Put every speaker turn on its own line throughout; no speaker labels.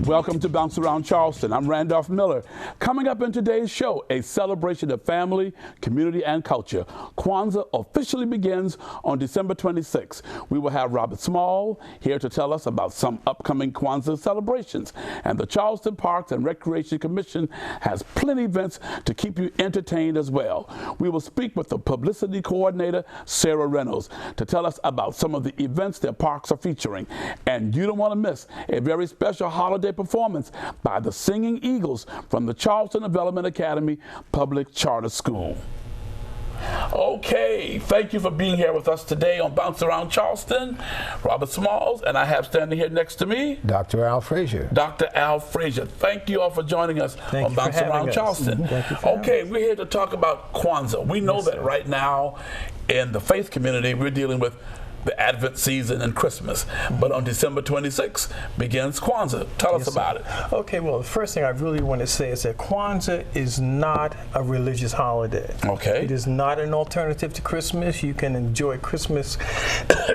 Welcome to Bounce Around Charleston. I'm Randolph Miller. Coming up in today's show, a celebration of family, community, and culture. Kwanzaa officially begins on December 26th. We will have Robert Small here to tell us about some upcoming Kwanzaa celebrations. And the Charleston Parks and Recreation Commission has plenty of events to keep you entertained as well. We will speak with the publicity coordinator, Sarah Reynolds, to tell us about some of the events their parks are featuring. And you don't want to miss a very special holiday performance by the Singing Eagles from the Charleston Development Academy Public Charter School. Okay, thank you for being here with us today on Bounce Around Charleston. Robert Smalls, and I have standing here next to me
Dr. Al Frazier.
Dr. Al Frazier. Thank you all for joining us on Bounce Around Charleston. Okay, we're here to talk about Kwanzaa. We know that right now in the faith community we're dealing with the Advent season and Christmas. But on December 26th begins Kwanzaa. Tell us about it.
Okay, well, the first thing I really want to say is that Kwanzaa is not a religious holiday.
Okay.
It is not an alternative to Christmas. You can enjoy Christmas,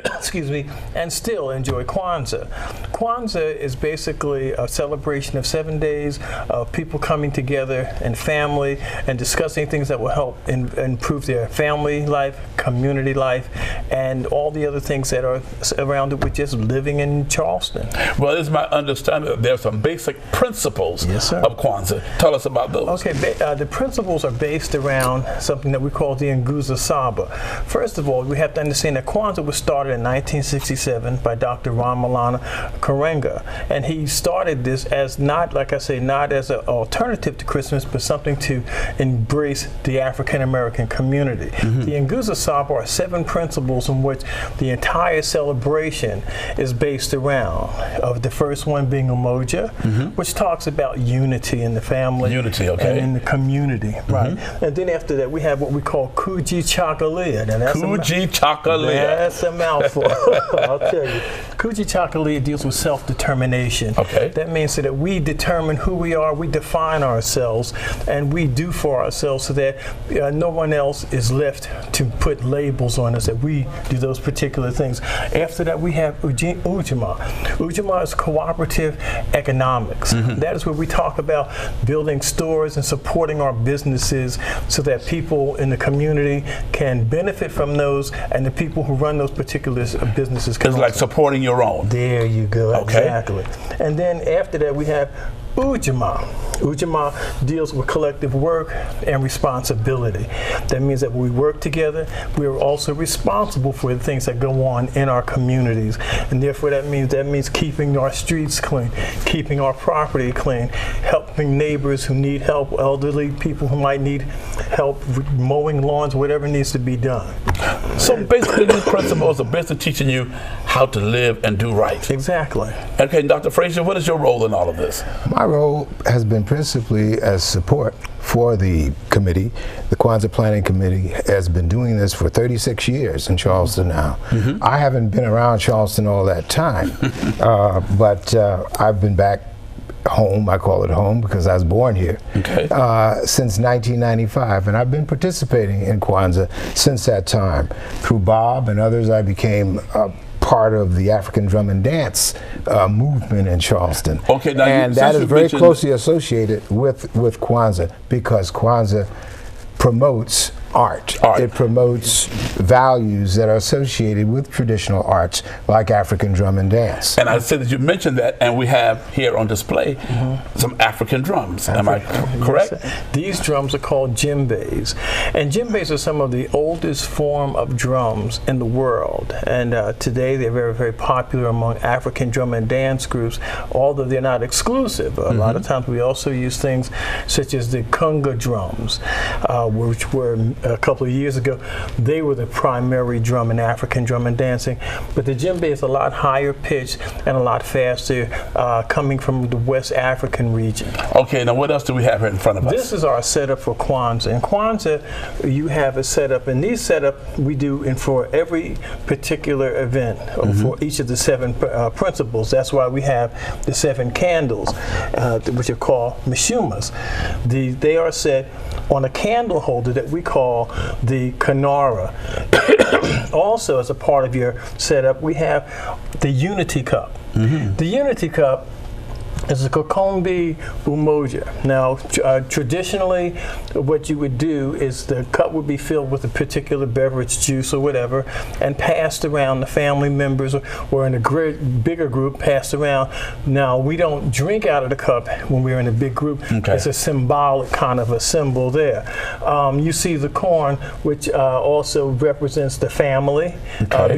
excuse me, and still enjoy Kwanzaa. Kwanzaa is basically a celebration of 7 days of people coming together and family and discussing things that will help improve their family life, community life, and all the other things that are around it with just living in Charleston.
Well, it's my understanding that there are some basic principles of Kwanzaa. Tell us about those.
Okay, the principles are based around something that we call the Nguzo Saba. First of all, we have to understand that Kwanzaa was started in 1967 by Dr. Ramalana Karenga, and he started this as not, like I say, not as an alternative to Christmas, but something to embrace the African American community. The Nguzo Saba are 7 principles in which the entire celebration is based around. Of the first one being Umoja, which talks about unity in the family, and in the community, right? And then after that, we have what we call Kuji Chakalia.
Kuji Chakalia.
That's a mouthful. I'll tell you. Kuji Chakalia deals with self-determination.
Okay.
That means that we determine who we are, we define ourselves, and we do for ourselves so that no one else is left to put labels on us, that we do those particular things. After that, we have Ujima. Ujima is cooperative economics. That is where we talk about building stores and supporting our businesses so that people in the community can benefit from those, and the people who run those particular businesses can.
It's like supporting your own.
There you go.
Okay.
Exactly. And then after that, we have Ujima. Ujima deals with collective work and responsibility. That means that when we work together, we are also responsible for the things that go on in our communities. And therefore that means keeping our streets clean, keeping our property clean, helping neighbors who need help, elderly people who might need help mowing lawns, whatever needs to be done.
So basically these principles are basically teaching you how to live and do right.
Exactly.
Okay, Dr. Frazier, what is your role in all of this?
My role has been principally as support for the committee. The Kwanzaa Planning Committee has been doing this for 36 years in Charleston now. I haven't been around Charleston all that time, but I've been back home, I call it home because I was born here, since 1995, and I've been participating in Kwanzaa since that time. Through Bob and others, I became part of the African drum and dance movement in Charleston.
Okay, now
and that is very closely associated with Kwanzaa, because Kwanzaa promotes art. It promotes values that are associated with traditional arts like African drum and dance.
And I said that you mentioned that, and we have here on display some African drums. Am I correct?
Yes. These drums are called djembes. And djembes are some of the oldest form of drums in the world. And today they're very, very popular among African drum and dance groups, although they're not exclusive. A lot of times we also use things such as the conga drums, which were a couple of years ago, they were the primary drum in African drum and dancing. But the djembe is a lot higher pitched and a lot faster, coming from the West African region.
Okay, now what else do we have here in front of us?
This is our setup for Kwanzaa. In Kwanzaa, you have a setup, and these setup we do for every particular event, for each of the 7 principles. That's why we have the 7 candles, which are called mishumas. They are set on a candle holder that we call call the Kanara. Also, as a part of your setup, we have the Unity Cup. The Unity Cup is a Kokombi Umoja. Now, traditionally, what you would do is the cup would be filled with a particular beverage, juice or whatever, and passed around the family members, or in a bigger group, passed around. Now, we don't drink out of the cup when we're in a big group.
Okay.
It's a symbolic kind of a symbol there. You see the corn, which also represents the family,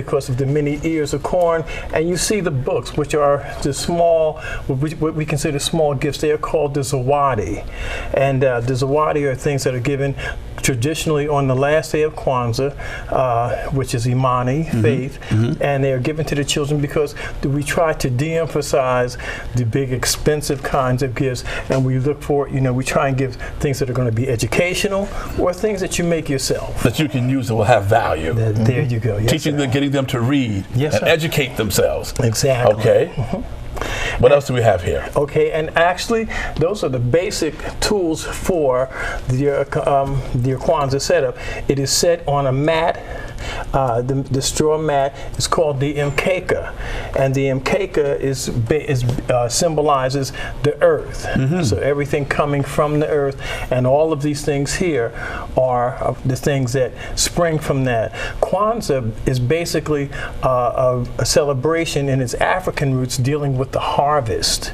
because of the many ears of corn, and you see the books, which are the small, what we consider small gifts. They are called the Zawadi, and the Zawadi are things that are given traditionally on the last day of Kwanzaa, which is Imani, faith, and they are given to the children because we try to de-emphasize the big expensive kinds of gifts, and we look for, we try and give things that are going to be educational or things that you make yourself.
That you can use that will have value.
There you go. Yes,
Teaching them, getting them to read and educate themselves.
Exactly.
Okay. What else do we have here?
Okay, and actually, those are the basic tools for your Kwanzaa setup. It is set on a mat. The straw mat is called the mkeka, and the mkeka symbolizes the earth. So everything coming from the earth, and all of these things here are the things that spring from that. Kwanzaa is basically a celebration in its African roots dealing with the harvest.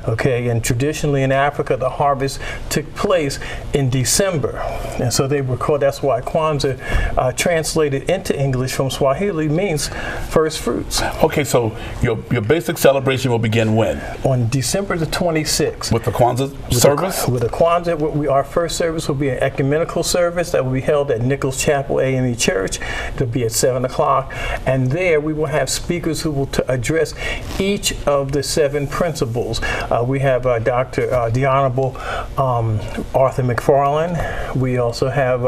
Okay, and traditionally in Africa, the harvest took place in December, and so they were called. That's why Kwanzaa, translated into English from Swahili, means first fruits.
Okay, so your basic celebration will begin when?
On December the 26th.
With the Kwanzaa service?
With the Kwanzaa, our first service will be an ecumenical service that will be held at Nichols Chapel AME Church. It'll be at 7 o'clock, and there we will have speakers who will address each of the 7 principles. We have the Honorable Arthur McFarland. We also have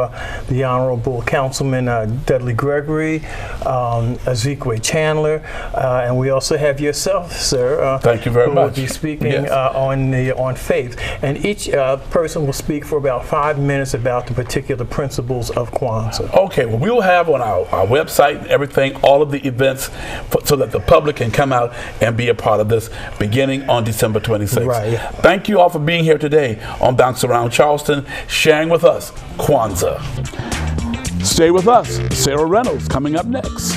the Honorable Councilman Dudley Gregory, Ezekwe Chandler, and we also have yourself, sir.
Thank you very much.
Who will be speaking on faith, and each person will speak for about 5 minutes about the particular principles of Kwanzaa.
Okay, well, we will have on our website and everything, all of the events, so that the public can come out and be a part of this beginning on December 26th.
Right.
Thank you all for being here today on Bounce Around Charleston, sharing with us Kwanzaa. Stay with us. Sarah Reynolds coming up next.